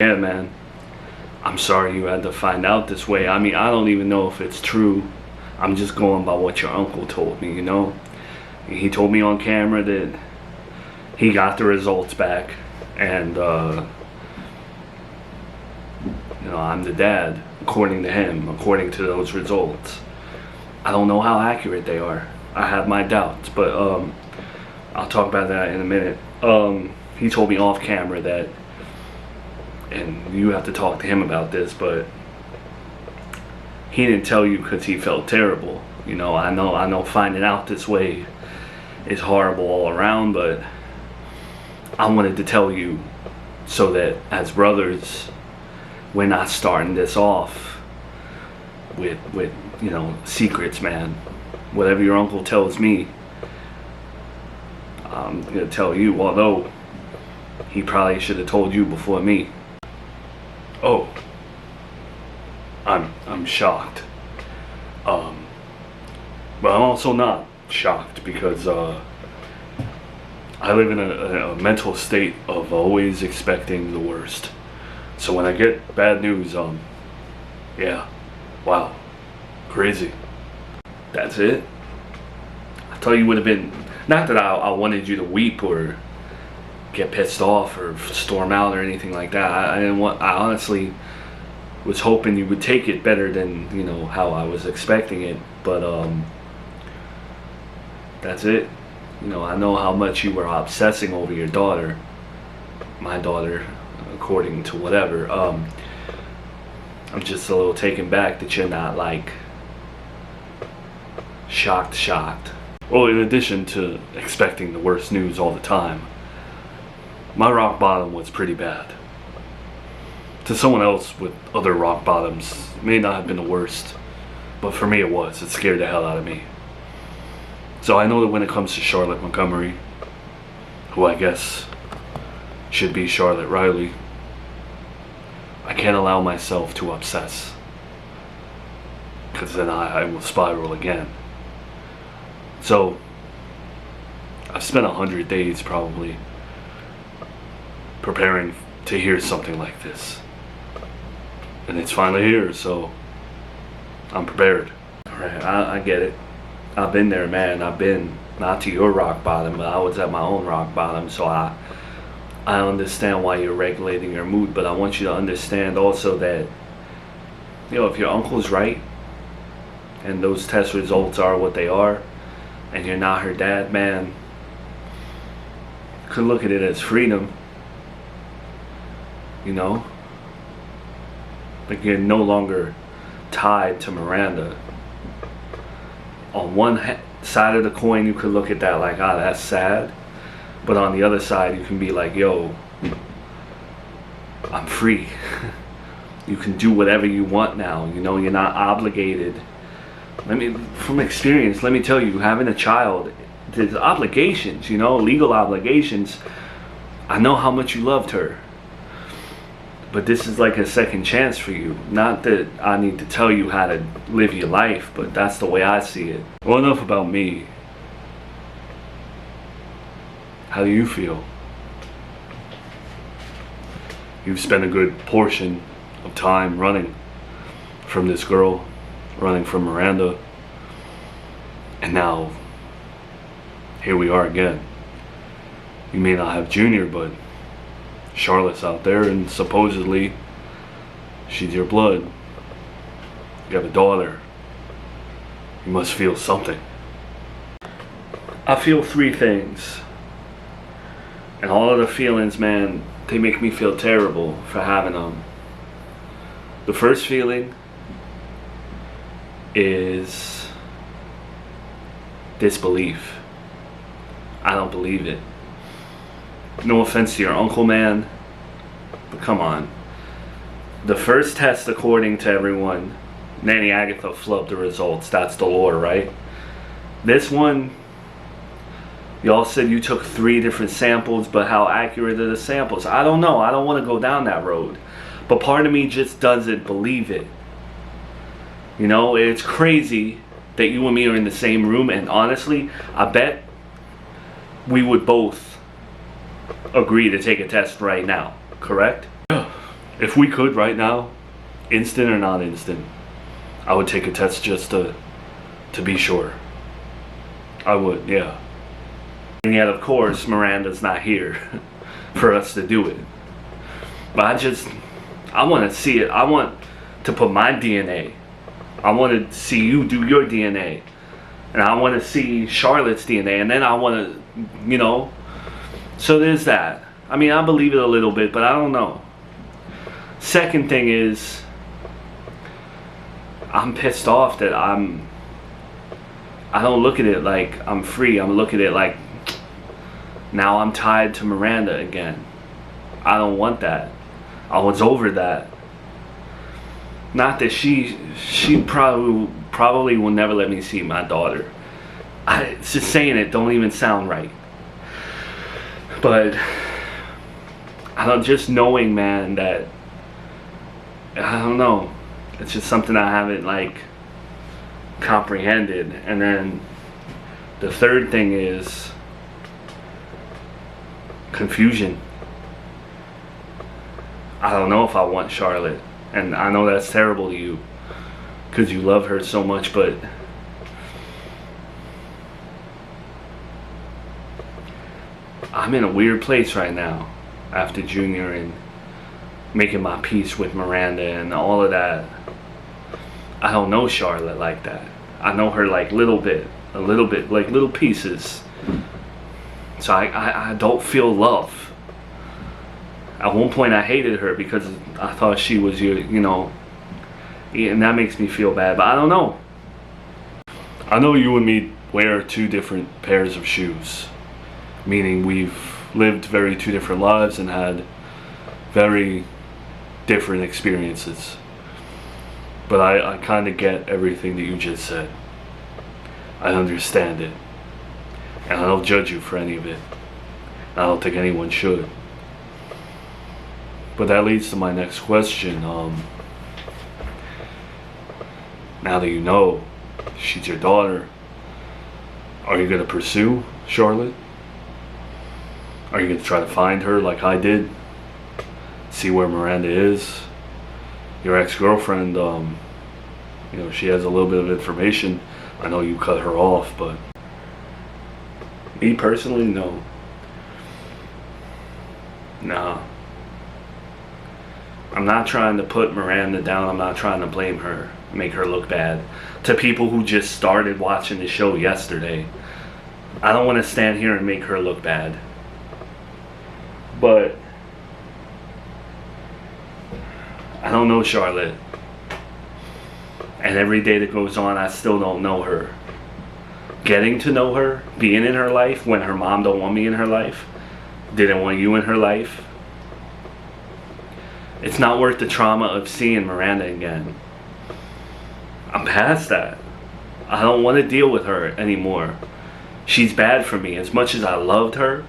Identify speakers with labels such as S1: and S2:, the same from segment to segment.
S1: Yeah, man. I'm sorry you had to find out this way. I mean, I don't even know if it's true. I'm just going by what your uncle told me, you know? He told me on camera that he got the results back, and, I'm the dad, according to him, according to those results. I don't know how accurate they are. I have my doubts, but, I'll talk about that in a minute. He told me off camera that, and you have to talk to him about this, but he didn't tell you because he felt terrible. You know, I know finding out this way is horrible all around, but I wanted to tell you so that as brothers, we're not starting this off with secrets, man. Whatever your uncle tells me, I'm gonna tell you, although he probably should have told you before me. Oh, I'm shocked. But I'm also not shocked because I live in a mental state of always expecting the worst. So when I get bad news, yeah, wow, crazy. That's it. I thought you would have been, not that I wanted you to weep or get pissed off or storm out or anything like that. I honestly was hoping you would take it better than, how I was expecting it. But that's it. I know how much you were obsessing over your daughter, my daughter, according to whatever. I'm just a little taken back that you're not like shocked. Well, in addition to expecting the worst news all the time, my rock bottom was pretty bad. To someone else with other rock bottoms, it may not have been the worst, but for me it was. It scared the hell out of me. So I know that when it comes to Charlotte Montgomery, who I guess should be Charlotte Riley, I can't allow myself to obsess, because then I will spiral again. So I've spent 100 days probably preparing to hear something like this, and it's finally here, so I'm prepared. Alright, I get it. I've been there, man. I've been not to your rock bottom, but I was at my own rock bottom, so I understand why you're regulating your mood, but I want you to understand also that, if your uncle's right and those test results are what they are and you're not her dad, man, you could look at it as freedom. Like you're no longer tied to Miranda. On one side of the coin, you could look at that like, that's sad. But on the other side, you can be like, yo, I'm free. You can do whatever you want now. You're not obligated. From experience, let me tell you, having a child, there's obligations, legal obligations. I know how much you loved her. But this is like a second chance for you. Not that I need to tell you how to live your life, but that's the way I see it. Well, enough about me. How do you feel? You've spent a good portion of time running from this girl, running from Miranda, and now here we are again. You may not have Junior, but Charlotte's out there, and supposedly she's your blood. You have a daughter. You must feel something. I feel three things, and all of the feelings, man, they make me feel terrible for having them. The first feeling is disbelief. I don't believe it. No offense to your uncle, man, but come on. The first test, according to everyone, Nanny Agatha flubbed the results. That's the lore, right? This one, y'all said you took 3 different samples, but how accurate are the samples? I don't know. I don't want to go down that road. But part of me just doesn't believe it. It's crazy that you and me are in the same room, and honestly, I bet we would both agree to take a test right now, correct? If we could right now, instant or not instant, I would take a test just to be sure. I would, yeah. And yet, of course, Miranda's not here for us to do it. But I want to see it. I want to put my DNA. I want to see you do your DNA. And I want to see Charlotte's DNA. And then I want to, So there's that. I mean, I believe it a little bit, but I don't know. Second thing is, I'm pissed off that I don't look at it like I'm free. I'm looking at it like now I'm tied to Miranda again. I don't want that. I was over that. Not that she probably will never let me see my daughter. It's just saying it don't even sound right. But I don't, just knowing, man, that I don't know. It's just something I haven't comprehended. And then the third thing is confusion. I don't know if I want Charlotte. And I know that's terrible to you because you love her so much, but I'm in a weird place right now after Junior and making my peace with Miranda and all of that. I don't know Charlotte like that. I know her like a little bit, like little pieces. So I don't feel love. At one point I hated her because I thought she was and that makes me feel bad, but I don't know. I know you and me wear two different pairs of shoes, meaning we've lived two different lives and had very different experiences. But I kind of get everything that you just said. I understand it. And I don't judge you for any of it. I don't think anyone should. But that leads to my next question. Now that you know she's your daughter, are you going to pursue Charlotte? Are you going to try to find her like I did? See where Miranda is? Your ex-girlfriend, she has a little bit of information. I know you cut her off, but me personally, no. Nah. I'm not trying to put Miranda down. I'm not trying to blame her, make her look bad. To people who just started watching the show yesterday, I don't want to stand here and make her look bad. But I don't know Charlotte. And every day that goes on, I still don't know her. Getting to know her, being in her life when her mom don't want me in her life, didn't want you in her life. It's not worth the trauma of seeing Miranda again. I'm past that. I don't want to deal with her anymore. She's bad for me. As much as I loved her,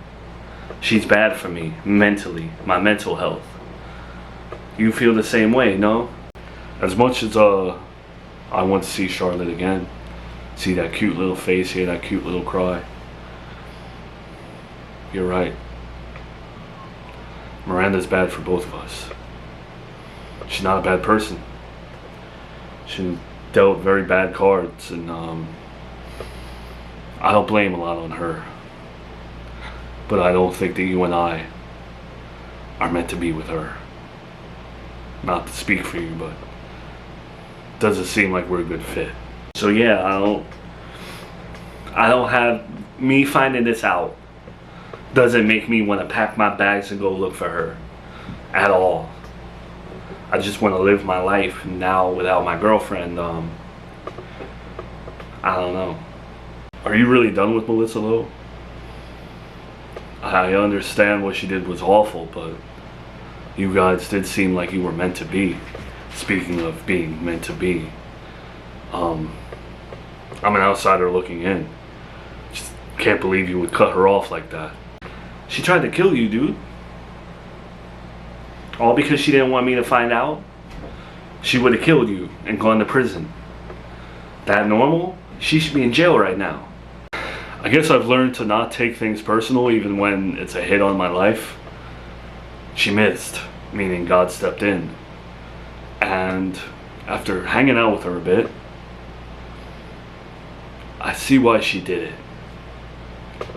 S1: she's bad for me mentally, my mental health. You feel the same way, no? As much as I want to see Charlotte again, see that cute little face, hear that cute little cry, you're right. Miranda's bad for both of us. She's not a bad person. She dealt very bad cards, and I don't blame a lot on her. But I don't think that you and I are meant to be with her. Not to speak for you, but it doesn't seem like we're a good fit. So yeah, I don't have, me finding this out doesn't make me want to pack my bags and go look for her at all. I just want to live my life now without my girlfriend. I don't know. Are you really done with Melissa though? I understand what she did was awful, but you guys did seem like you were meant to be. Speaking of being meant to be, I'm an outsider looking in. Just can't believe you would cut her off like that. She tried to kill you, dude. All because she didn't want me to find out? She would have killed you and gone to prison. That normal? She should be in jail right now. I guess I've learned to not take things personal even when it's a hit on my life. She missed. meaning God stepped in. And after hanging out with her a bit, I see why she did it.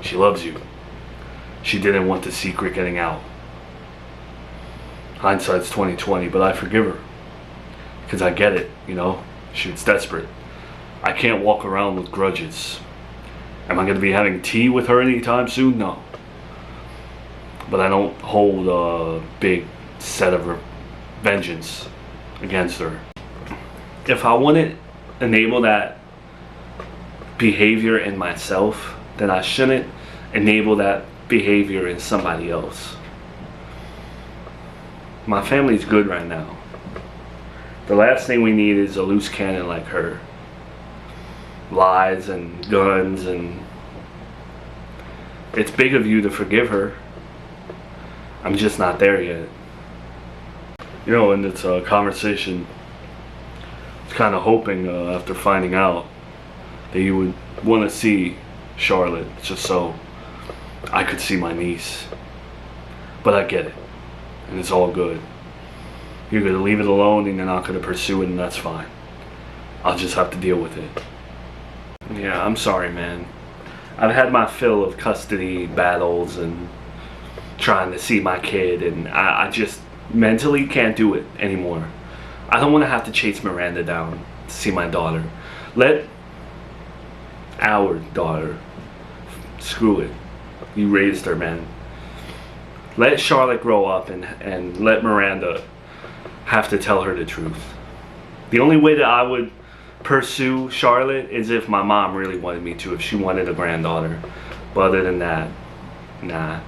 S1: She loves you. She didn't want the secret getting out. Hindsight's 20/20, but I forgive her. Because I get it, you know? She was desperate. I can't walk around with grudges. Am I going to be having tea with her anytime soon? No. But I don't hold a big set of vengeance against her. If I want to enable that behavior in myself, then I shouldn't enable that behavior in somebody else. My family's good right now. The last thing we need is a loose cannon like her. Lies and guns, and it's big of you to forgive her. I'm just not there yet. You know, and it's a conversation. It's kind of hoping after finding out that you would want to see Charlotte, just so I could see my niece. But I get it, and it's all good. You're going to leave it alone and you're not going to pursue it, and that's fine. I'll just have to deal with it. Yeah, I'm sorry, man. I've had my fill of custody battles and trying to see my kid, and I just mentally can't do it anymore. I don't want to have to chase Miranda down to see my daughter. Let our daughter, screw it. You raised her, man. Let Charlotte grow up and let Miranda have to tell her the truth. The only way that I would pursue Charlotte is if my mom really wanted me to, if she wanted a granddaughter. But other than that, nah.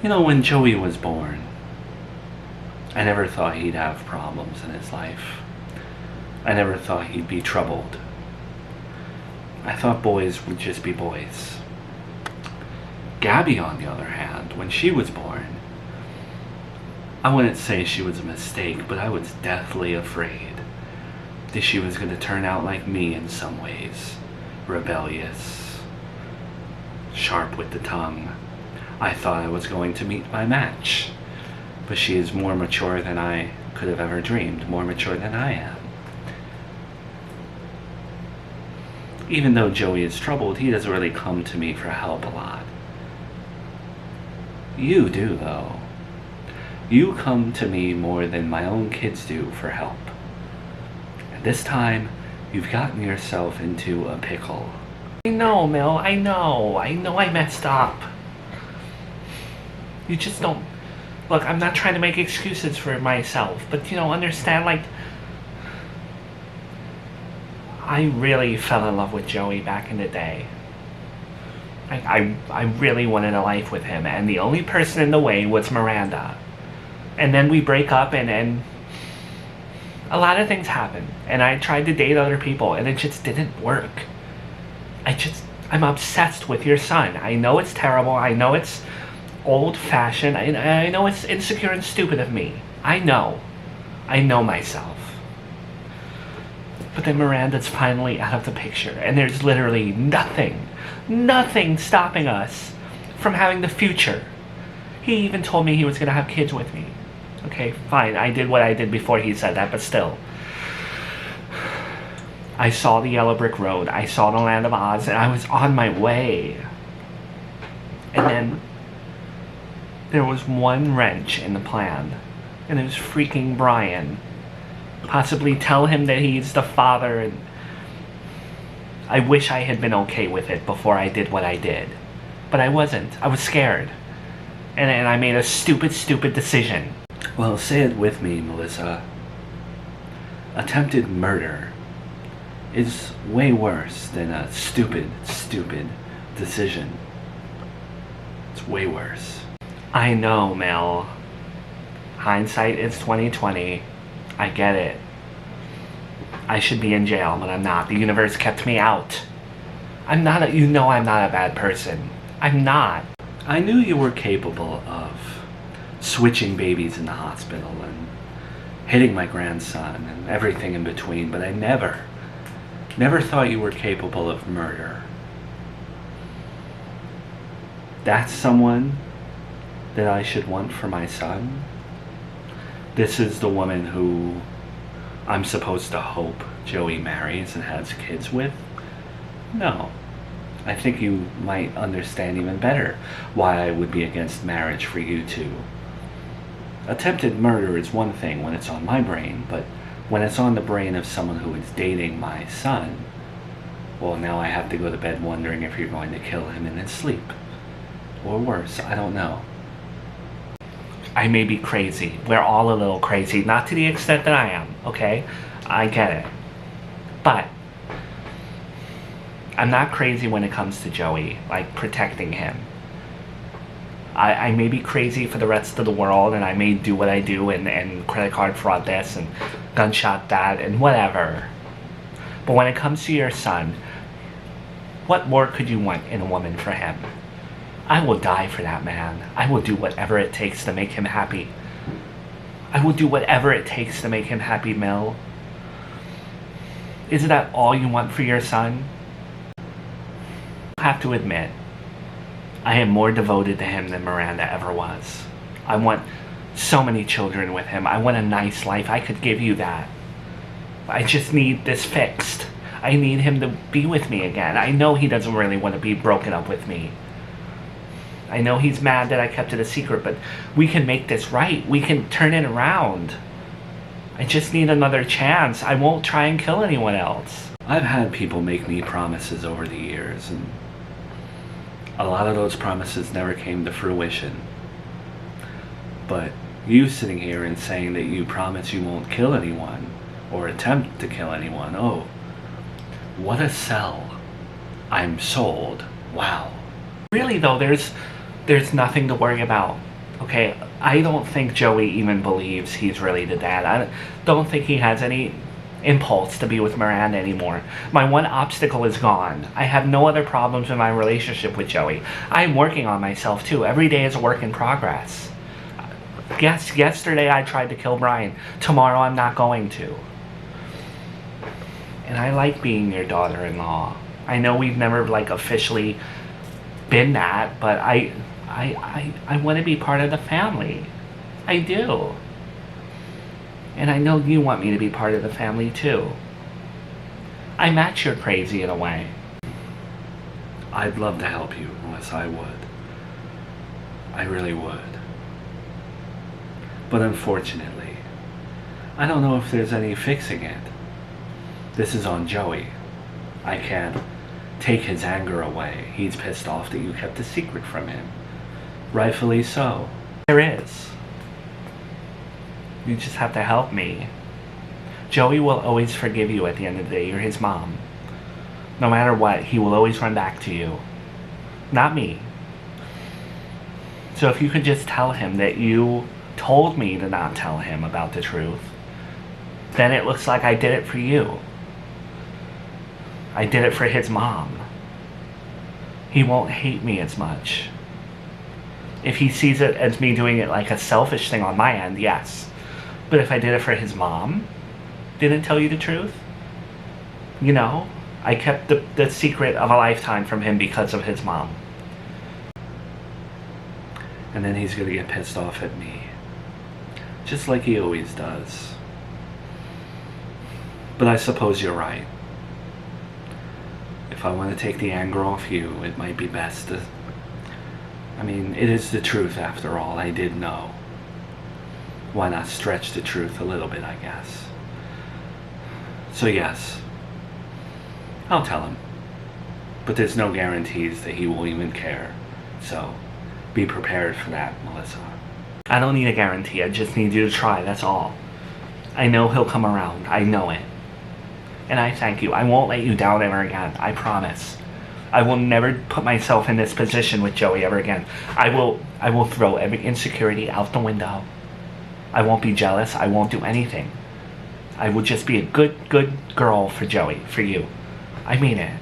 S1: You know, when Joey was born, I never thought he'd have problems in his life. I never thought he'd be troubled. I thought boys would just be boys. Gabby, on the other hand, when she was born, I wouldn't say she was a mistake, but I was deathly afraid that she was going to turn out like me in some ways. Rebellious, sharp with the tongue. I thought I was going to meet my match, but she is more mature than I could have ever dreamed, more mature than I am. Even though Joey is troubled, he doesn't really come to me for help a lot. You do, though. You come to me more than my own kids do for help. And this time, you've gotten yourself into a pickle. I know, Mel, I know I messed up. You just don't... Look, I'm not trying to make excuses for myself, but, you know, understand, like... I really fell in love with Joey back in the day. I really wanted a life with him, and the only person in the way was Miranda. And then we break up, and a lot of things happen. And I tried to date other people, and it just didn't work. I'm obsessed with your son. I know it's terrible. I know it's old-fashioned. I know it's insecure and stupid of me. I know myself. But then Miranda's finally out of the picture, and there's literally nothing stopping us from having the future. He even told me he was going to have kids with me. Okay, fine, I did what I did before he said that, but still. I saw the yellow brick road, I saw the land of Oz, and I was on my way. And then there was one wrench in the plan, and it was freaking Brian. Possibly tell him that he's the father, and I wish I had been okay with it before I did what I did. But I wasn't. I was scared. And I made a stupid decision. Well, say it with me, Melissa. Attempted murder is way worse than a stupid decision. It's way worse. I know, Mel. Hindsight is 20/20. I get it. I should be in jail, but I'm not. The universe kept me out. I'm not a bad person. I'm not. I knew you were capable of switching babies in the hospital and hitting my grandson and everything in between, but I never thought you were capable of murder. That's someone that I should want for my son? This is the woman who I'm supposed to hope Joey marries and has kids with? No. I think you might understand even better why I would be against marriage for you two. Attempted murder is one thing when it's on my brain, but when it's on the brain of someone who is dating my son, well, now I have to go to bed wondering if you're going to kill him in his sleep. Or worse, I don't know. I may be crazy. We're all a little crazy. Not to the extent that I am, okay? I get it. But I'm not crazy when it comes to Joey, like protecting him. I may be crazy for the rest of the world, and I may do what I do, and credit card fraud this, and gunshot that, and whatever. But when it comes to your son, what more could you want in a woman for him? I will die for that man. I will do whatever it takes to make him happy. I will do whatever it takes to make him happy, Mel. Isn't that all you want for your son? I have to admit, I am more devoted to him than Miranda ever was. I want so many children with him. I want a nice life. I could give you that. I just need this fixed. I need him to be with me again. I know he doesn't really want to be broken up with me. I know he's mad that I kept it a secret, but we can make this right. We can turn it around. I just need another chance. I won't try and kill anyone else. I've had people make me promises over the years, and a lot of those promises never came to fruition. But you sitting here and saying that you promise you won't kill anyone or attempt to kill anyone, oh, what a sell. I'm sold. Wow. Really though, there's nothing to worry about. Okay, I don't think Joey even believes he's really the dad. I don't think he has any impulse to be with Miranda anymore. My one obstacle is gone. I have no other problems in my relationship with Joey. I'm working on myself too. Every day is a work in progress. Yes, yesterday I tried to kill Brian. Tomorrow I'm not going to. And I like being your daughter-in-law. I know we've never officially been that, but I want to be part of the family. I do. And I know you want me to be part of the family too. I match your crazy in a way. I'd love to help you, Melissa, I would. I really would. But unfortunately, I don't know if there's any fixing it. This is on Joey. I can't take his anger away. He's pissed off that you kept a secret from him. Rightfully so. There is. You just have to help me. Joey will always forgive you at the end of the day. You're his mom. No matter what, he will always run back to you. Not me. So if you could just tell him that you told me to not tell him about the truth, then it looks like I did it for you. I did it for his mom. He won't hate me as much. If he sees it as me doing it like a selfish thing on my end, yes. But if I did it for his mom, didn't tell you the truth, you know, I kept the secret of a lifetime from him because of his mom. And then he's gonna get pissed off at me. Just like he always does. But I suppose you're right. If I want to take the anger off you, it might be best to... I mean, it is the truth after all. I did know. Why not stretch the truth a little bit, I guess. So yes, I'll tell him. But there's no guarantees that he will even care. So be prepared for that, Melissa. I don't need a guarantee. I just need you to try, that's all. I know he'll come around. I know it. And I thank you. I won't let you down ever again. I promise. I will never put myself in this position with Joey ever again. I will throw every insecurity out the window. I won't be jealous. I won't do anything. I will just be a good girl for Joey, for you. I mean it.